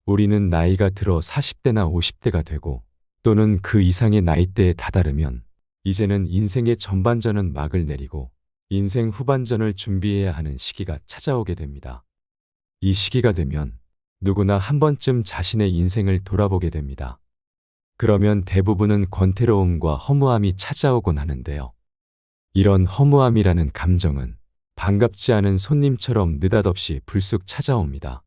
우리는 나이가 들어 40대나 50대가 되고 또는 그 이상의 나이대에 다다르면 이제는 인생의 전반전은 막을 내리고 인생 후반전을 준비해야 하는 시기가 찾아오게 됩니다. 이 시기가 되면 누구나 한 번쯤 자신의 인생을 돌아보게 됩니다. 그러면 대부분은 권태로움과 허무함이 찾아오곤 하는데요. 이런 허무함이라는 감정은 반갑지 않은 손님처럼 느닷없이 불쑥 찾아옵니다.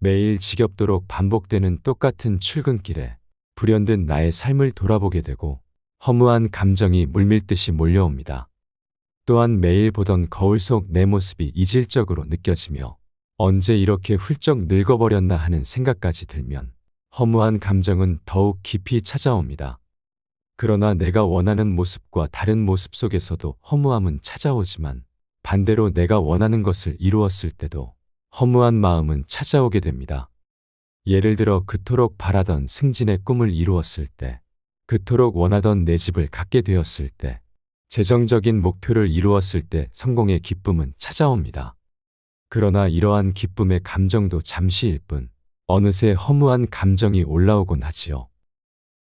매일 지겹도록 반복되는 똑같은 출근길에 불현듯 나의 삶을 돌아보게 되고 허무한 감정이 물밀듯이 몰려옵니다. 또한 매일 보던 거울 속 내 모습이 이질적으로 느껴지며 언제 이렇게 훌쩍 늙어버렸나 하는 생각까지 들면 허무한 감정은 더욱 깊이 찾아옵니다. 그러나 내가 원하는 모습과 다른 모습 속에서도 허무함은 찾아오지만 반대로 내가 원하는 것을 이루었을 때도 허무한 마음은 찾아오게 됩니다. 예를 들어 그토록 바라던 승진의 꿈을 이루었을 때, 그토록 원하던 내 집을 갖게 되었을 때, 재정적인 목표를 이루었을 때 성공의 기쁨은 찾아옵니다. 그러나 이러한 기쁨의 감정도 잠시일 뿐 어느새 허무한 감정이 올라오곤 하지요.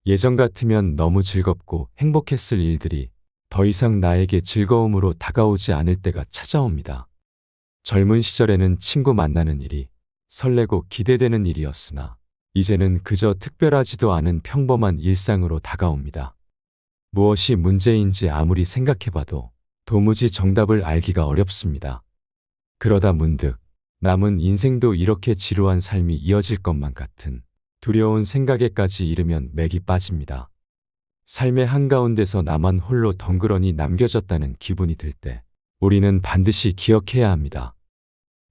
예전 같으면 너무 즐겁고 행복했을 일들이 더 이상 나에게 즐거움으로 다가오지 않을 때가 찾아옵니다. 젊은 시절에는 친구 만나는 일이 설레고 기대되는 일이었으나 이제는 그저 특별하지도 않은 평범한 일상으로 다가옵니다. 무엇이 문제인지 아무리 생각해봐도 도무지 정답을 알기가 어렵습니다. 그러다 문득 남은 인생도 이렇게 지루한 삶이 이어질 것만 같은 두려운 생각에까지 이르면 맥이 빠집니다. 삶의 한가운데서 나만 홀로 덩그러니 남겨졌다는 기분이 들 때 우리는 반드시 기억해야 합니다.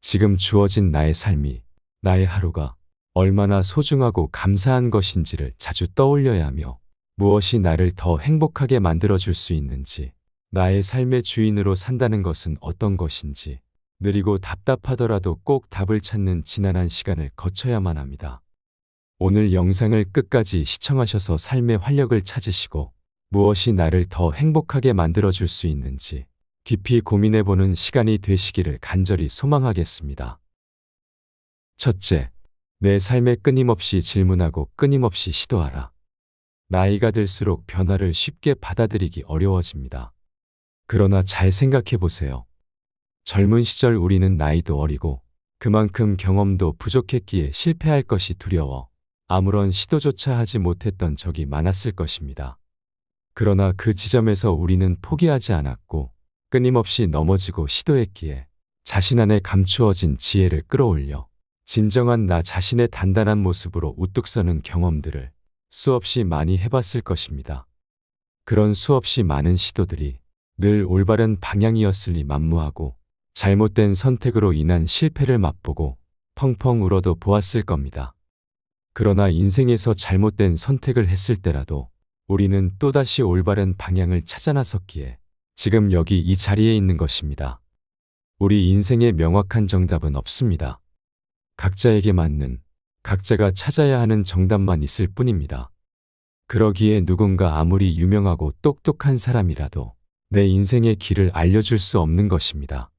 지금 주어진 나의 삶이, 나의 하루가 얼마나 소중하고 감사한 것인지를 자주 떠올려야 하며 무엇이 나를 더 행복하게 만들어줄 수 있는지, 나의 삶의 주인으로 산다는 것은 어떤 것인지 느리고 답답하더라도 꼭 답을 찾는 지난한 시간을 거쳐야만 합니다. 오늘 영상을 끝까지 시청하셔서 삶의 활력을 찾으시고 무엇이 나를 더 행복하게 만들어줄 수 있는지 깊이 고민해보는 시간이 되시기를 간절히 소망하겠습니다. 첫째, 내 삶에 끊임없이 질문하고 끊임없이 시도하라. 나이가 들수록 변화를 쉽게 받아들이기 어려워집니다. 그러나 잘 생각해 보세요. 젊은 시절 우리는 나이도 어리고 그만큼 경험도 부족했기에 실패할 것이 두려워 아무런 시도조차 하지 못했던 적이 많았을 것입니다. 그러나 그 지점에서 우리는 포기하지 않았고 끊임없이 넘어지고 시도했기에 자신 안에 감추어진 지혜를 끌어올려 진정한 나 자신의 단단한 모습으로 우뚝 서는 경험들을 수없이 많이 해봤을 것입니다. 그런 수없이 많은 시도들이 늘 올바른 방향이었으니 만무하고 잘못된 선택으로 인한 실패를 맛보고 펑펑 울어도 보았을 겁니다. 그러나 인생에서 잘못된 선택을 했을 때라도 우리는 또다시 올바른 방향을 찾아 나섰기에 지금 여기 이 자리에 있는 것입니다. 우리 인생에 명확한 정답은 없습니다. 각자에게 맞는, 각자가 찾아야 하는 정답만 있을 뿐입니다. 그러기에 누군가 아무리 유명하고 똑똑한 사람이라도 내 인생의 길을 알려줄 수 없는 것입니다.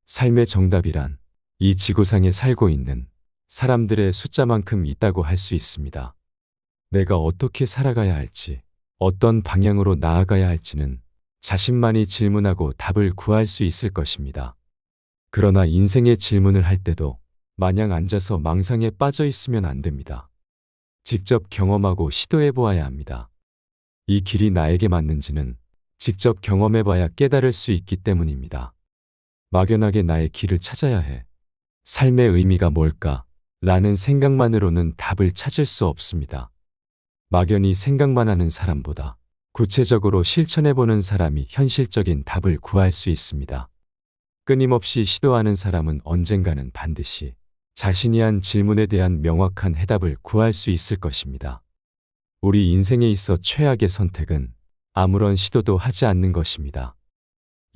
삶의 정답이란 이 지구상에 살고 있는 사람들의 숫자만큼 있다고 할 수 있습니다. 내가 어떻게 살아가야 할지, 어떤 방향으로 나아가야 할지는 자신만이 질문하고 답을 구할 수 있을 것입니다. 그러나 인생의 질문을 할 때도 마냥 앉아서 망상에 빠져 있으면 안 됩니다. 직접 경험하고 시도해 보아야 합니다. 이 길이 나에게 맞는지는 직접 경험해 봐야 깨달을 수 있기 때문입니다. 막연하게 나의 길을 찾아야 해. 삶의 의미가 뭘까? 라는 생각만으로는 답을 찾을 수 없습니다. 막연히 생각만 하는 사람보다 구체적으로 실천해보는 사람이 현실적인 답을 구할 수 있습니다. 끊임없이 시도하는 사람은 언젠가는 반드시 자신이 한 질문에 대한 명확한 해답을 구할 수 있을 것입니다. 우리 인생에 있어 최악의 선택은 아무런 시도도 하지 않는 것입니다.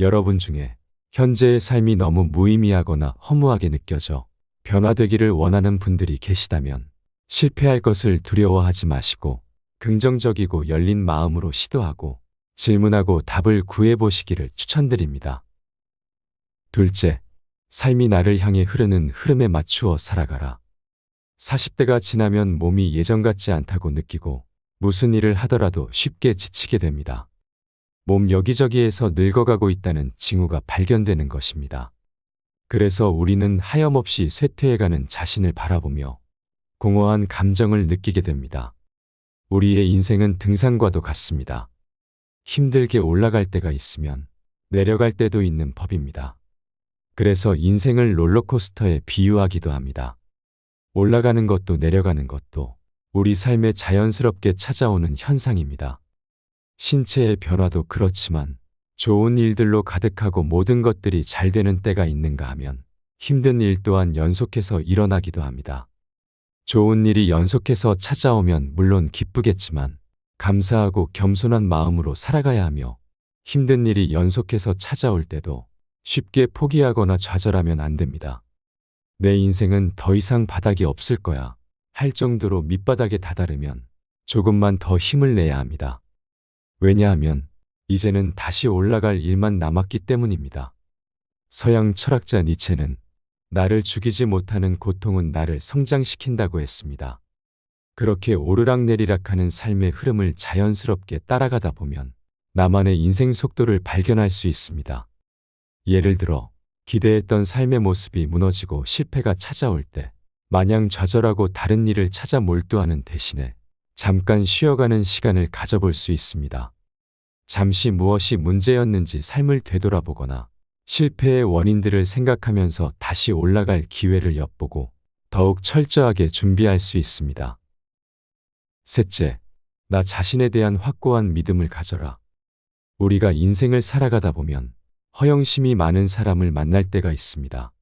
여러분 중에 현재의 삶이 너무 무의미하거나 허무하게 느껴져 변화되기를 원하는 분들이 계시다면 실패할 것을 두려워하지 마시고 긍정적이고 열린 마음으로 시도하고 질문하고 답을 구해보시기를 추천드립니다. 둘째, 삶이 나를 향해 흐르는 흐름에 맞추어 살아가라. 40대가 지나면 몸이 예전 같지 않다고 느끼고 무슨 일을 하더라도 쉽게 지치게 됩니다. 몸 여기저기에서 늙어가고 있다는 징후가 발견되는 것입니다. 그래서 우리는 하염없이 쇠퇴해가는 자신을 바라보며 공허한 감정을 느끼게 됩니다. 우리의 인생은 등산과도 같습니다. 힘들게 올라갈 때가 있으면 내려갈 때도 있는 법입니다. 그래서 인생을 롤러코스터에 비유하기도 합니다. 올라가는 것도 내려가는 것도 우리 삶에 자연스럽게 찾아오는 현상입니다. 신체의 변화도 그렇지만 좋은 일들로 가득하고 모든 것들이 잘 되는 때가 있는가 하면 힘든 일 또한 연속해서 일어나기도 합니다. 좋은 일이 연속해서 찾아오면 물론 기쁘겠지만 감사하고 겸손한 마음으로 살아가야 하며 힘든 일이 연속해서 찾아올 때도 쉽게 포기하거나 좌절하면 안 됩니다. 내 인생은 더 이상 바닥이 없을 거야 할 정도로 밑바닥에 다다르면 조금만 더 힘을 내야 합니다. 왜냐하면 이제는 다시 올라갈 일만 남았기 때문입니다. 서양 철학자 니체는 나를 죽이지 못하는 고통은 나를 성장시킨다고 했습니다. 그렇게 오르락내리락하는 삶의 흐름을 자연스럽게 따라가다 보면 나만의 인생 속도를 발견할 수 있습니다. 예를 들어 기대했던 삶의 모습이 무너지고 실패가 찾아올 때 마냥 좌절하고 다른 일을 찾아 몰두하는 대신에 잠깐 쉬어가는 시간을 가져볼 수 있습니다. 잠시 무엇이 문제였는지 삶을 되돌아보거나 실패의 원인들을 생각하면서 다시 올라갈 기회를 엿보고 더욱 철저하게 준비할 수 있습니다. 셋째, 나 자신에 대한 확고한 믿음을 가져라. 우리가 인생을 살아가다 보면 허영심이 많은 사람을 만날 때가 있습니다.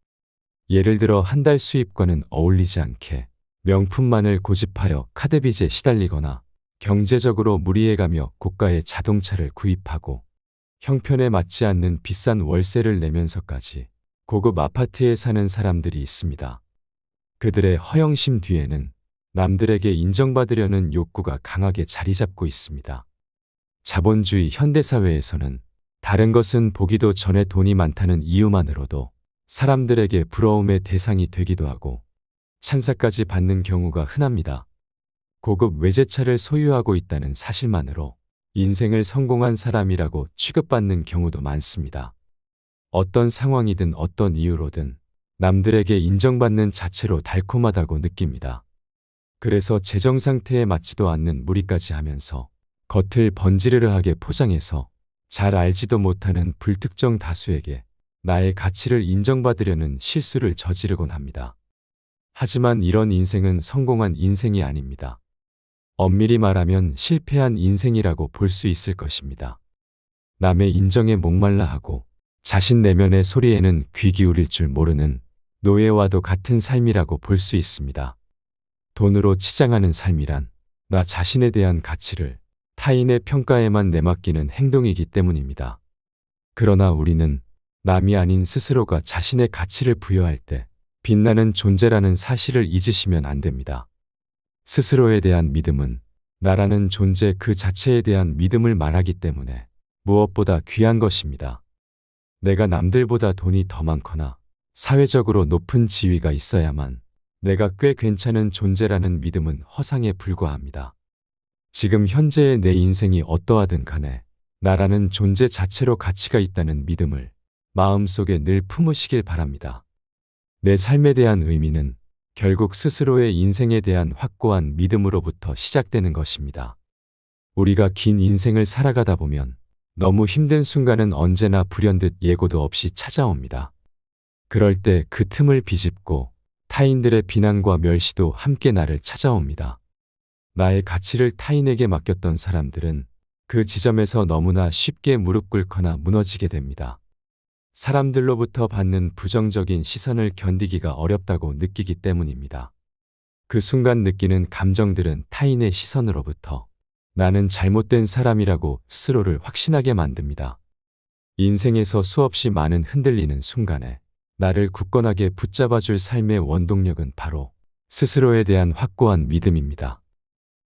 예를 들어 한 달 수입과는 어울리지 않게 명품만을 고집하여 카드빚에 시달리거나 경제적으로 무리해가며 고가의 자동차를 구입하고 형편에 맞지 않는 비싼 월세를 내면서까지 고급 아파트에 사는 사람들이 있습니다. 그들의 허영심 뒤에는 남들에게 인정받으려는 욕구가 강하게 자리 잡고 있습니다. 자본주의 현대사회에서는 다른 것은 보기도 전에 돈이 많다는 이유만으로도 사람들에게 부러움의 대상이 되기도 하고 찬사까지 받는 경우가 흔합니다. 고급 외제차를 소유하고 있다는 사실만으로 인생을 성공한 사람이라고 취급받는 경우도 많습니다. 어떤 상황이든 어떤 이유로든 남들에게 인정받는 자체로 달콤하다고 느낍니다. 그래서 재정 상태에 맞지도 않는 무리까지 하면서 겉을 번지르르하게 포장해서 잘 알지도 못하는 불특정 다수에게 나의 가치를 인정받으려는 실수를 저지르곤 합니다. 하지만 이런 인생은 성공한 인생이 아닙니다. 엄밀히 말하면 실패한 인생이라고 볼 수 있을 것입니다. 남의 인정에 목말라 하고 자신 내면의 소리에는 귀 기울일 줄 모르는 노예와도 같은 삶이라고 볼 수 있습니다. 돈으로 치장하는 삶이란 나 자신에 대한 가치를 타인의 평가에만 내맡기는 행동이기 때문입니다. 그러나 우리는 남이 아닌 스스로가 자신의 가치를 부여할 때 빛나는 존재라는 사실을 잊으시면 안 됩니다. 스스로에 대한 믿음은 나라는 존재 그 자체에 대한 믿음을 말하기 때문에 무엇보다 귀한 것입니다. 내가 남들보다 돈이 더 많거나 사회적으로 높은 지위가 있어야만 내가 꽤 괜찮은 존재라는 믿음은 허상에 불과합니다. 지금 현재의 내 인생이 어떠하든 간에 나라는 존재 자체로 가치가 있다는 믿음을 마음속에 늘 품으시길 바랍니다. 내 삶에 대한 의미는 결국 스스로의 인생에 대한 확고한 믿음으로부터 시작되는 것입니다. 우리가 긴 인생을 살아가다 보면 너무 힘든 순간은 언제나 불현듯 예고도 없이 찾아옵니다. 그럴 때 그 틈을 비집고 타인들의 비난과 멸시도 함께 나를 찾아옵니다. 나의 가치를 타인에게 맡겼던 사람들은 그 지점에서 너무나 쉽게 무릎 꿇거나 무너지게 됩니다. 사람들로부터 받는 부정적인 시선을 견디기가 어렵다고 느끼기 때문입니다. 그 순간 느끼는 감정들은 타인의 시선으로부터 나는 잘못된 사람이라고 스스로를 확신하게 만듭니다. 인생에서 수없이 많은 흔들리는 순간에 나를 굳건하게 붙잡아줄 삶의 원동력은 바로 스스로에 대한 확고한 믿음입니다.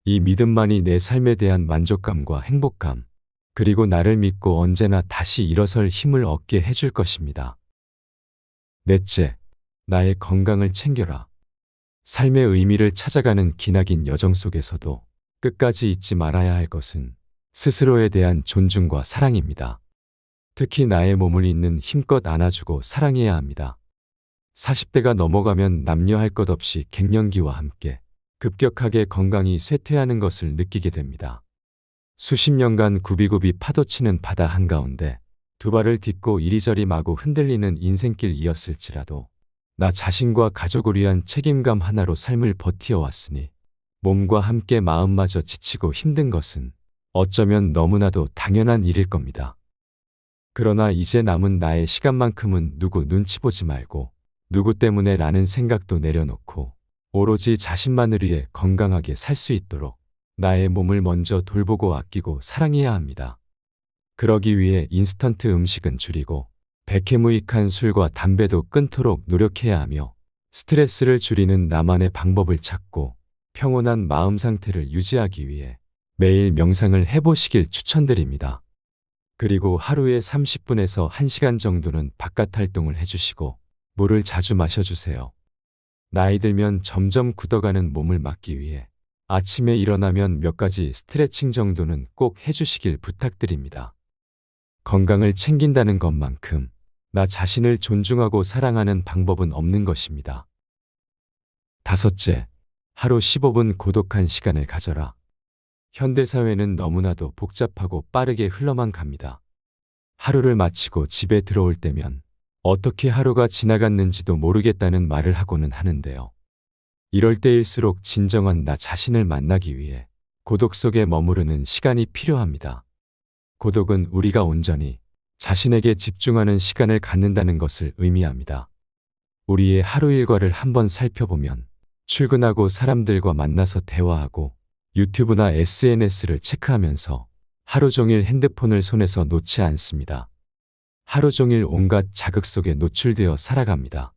이 믿음만이 내 삶에 대한 만족감과 행복감, 그리고 나를 믿고 언제나 다시 일어설 힘을 얻게 해줄 것입니다. 넷째, 나의 건강을 챙겨라. 삶의 의미를 찾아가는 기나긴 여정 속에서도 끝까지 잊지 말아야 할 것은 스스로에 대한 존중과 사랑입니다. 특히 나의 몸을 있는 힘껏 안아주고 사랑해야 합니다. 40대가 넘어가면 남녀 할 것 없이 갱년기와 함께 급격하게 건강이 쇠퇴하는 것을 느끼게 됩니다. 수십 년간 굽이굽이 파도치는 바다 한가운데 두 발을 딛고 이리저리 마구 흔들리는 인생길이었을지라도 나 자신과 가족을 위한 책임감 하나로 삶을 버티어왔으니 몸과 함께 마음마저 지치고 힘든 것은 어쩌면 너무나도 당연한 일일 겁니다. 그러나 이제 남은 나의 시간만큼은 누구 눈치 보지 말고 누구 때문에 라는 생각도 내려놓고 오로지 자신만을 위해 건강하게 살 수 있도록 나의 몸을 먼저 돌보고 아끼고 사랑해야 합니다. 그러기 위해 인스턴트 음식은 줄이고 백해무익한 술과 담배도 끊도록 노력해야 하며 스트레스를 줄이는 나만의 방법을 찾고 평온한 마음 상태를 유지하기 위해 매일 명상을 해보시길 추천드립니다. 그리고 하루에 30분에서 1시간 정도는 바깥 활동을 해주시고 물을 자주 마셔주세요. 나이 들면 점점 굳어가는 몸을 막기 위해 아침에 일어나면 몇 가지 스트레칭 정도는 꼭 해주시길 부탁드립니다. 건강을 챙긴다는 것만큼 나 자신을 존중하고 사랑하는 방법은 없는 것입니다. 다섯째, 하루 15분 고독한 시간을 가져라. 현대사회는 너무나도 복잡하고 빠르게 흘러만 갑니다. 하루를 마치고 집에 들어올 때면 어떻게 하루가 지나갔는지도 모르겠다는 말을 하고는 하는데요. 이럴 때일수록 진정한 나 자신을 만나기 위해 고독 속에 머무르는 시간이 필요합니다. 고독은 우리가 온전히 자신에게 집중하는 시간을 갖는다는 것을 의미합니다. 우리의 하루 일과를 한번 살펴보면 출근하고 사람들과 만나서 대화하고 유튜브나 SNS를 체크하면서 하루 종일 핸드폰을 손에서 놓지 않습니다. 하루 종일 온갖 자극 속에 노출되어 살아갑니다.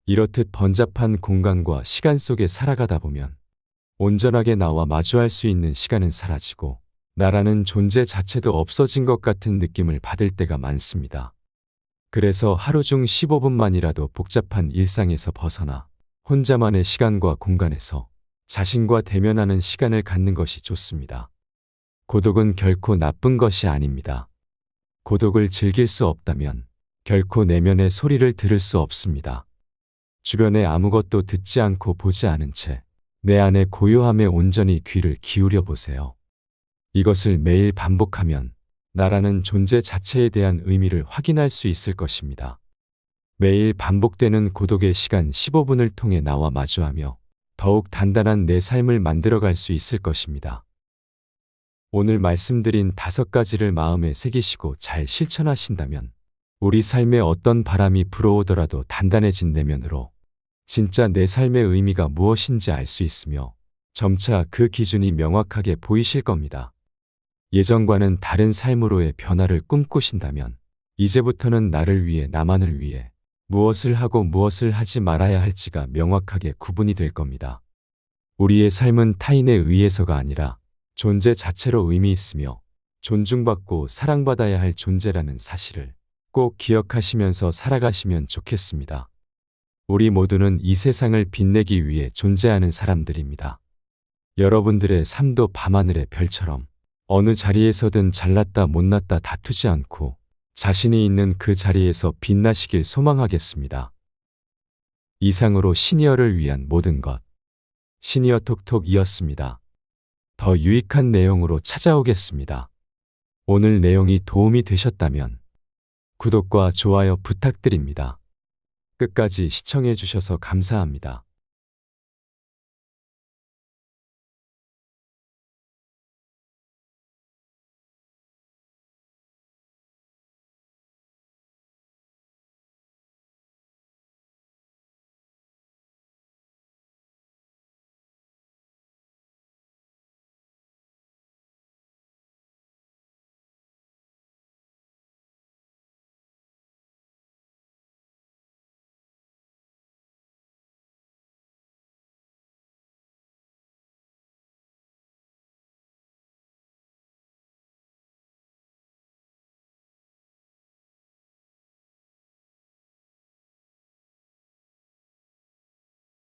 이렇듯 번잡한 공간과 시간 속에 살아가다 보면 온전하게 나와 마주할 수 있는 시간은 사라지고 나라는 존재 자체도 없어진 것 같은 느낌을 받을 때가 많습니다. 그래서 하루 중 15분만이라도 복잡한 일상에서 벗어나 혼자만의 시간과 공간에서 자신과 대면하는 시간을 갖는 것이 좋습니다. 고독은 결코 나쁜 것이 아닙니다. 고독을 즐길 수 없다면 결코 내면의 소리를 들을 수 없습니다. 주변에 아무것도 듣지 않고 보지 않은 채 내 안의 고요함에 온전히 귀를 기울여 보세요. 이것을 매일 반복하면 나라는 존재 자체에 대한 의미를 확인할 수 있을 것입니다. 매일 반복되는 고독의 시간 15분을 통해 나와 마주하며 더욱 단단한 내 삶을 만들어갈 수 있을 것입니다. 오늘 말씀드린 5가지를 마음에 새기시고 잘 실천하신다면 우리 삶에 어떤 바람이 불어오더라도 단단해진 내면으로 진짜 내 삶의 의미가 무엇인지 알 수 있으며 점차 그 기준이 명확하게 보이실 겁니다. 예전과는 다른 삶으로의 변화를 꿈꾸신다면 이제부터는 나를 위해 나만을 위해 무엇을 하고 무엇을 하지 말아야 할지가 명확하게 구분이 될 겁니다. 우리의 삶은 타인에 의해서가 아니라 존재 자체로 의미 있으며 존중받고 사랑받아야 할 존재라는 사실을 꼭 기억하시면서 살아가시면 좋겠습니다. 우리 모두는 이 세상을 빛내기 위해 존재하는 사람들입니다. 여러분들의 삶도 밤하늘의 별처럼 어느 자리에서든 잘났다 못났다 다투지 않고 자신이 있는 그 자리에서 빛나시길 소망하겠습니다. 이상으로 시니어를 위한 모든 것 시니어 톡톡이었습니다. 더 유익한 내용으로 찾아오겠습니다. 오늘 내용이 도움이 되셨다면 구독과 좋아요 부탁드립니다. 끝까지 시청해 주셔서 감사합니다.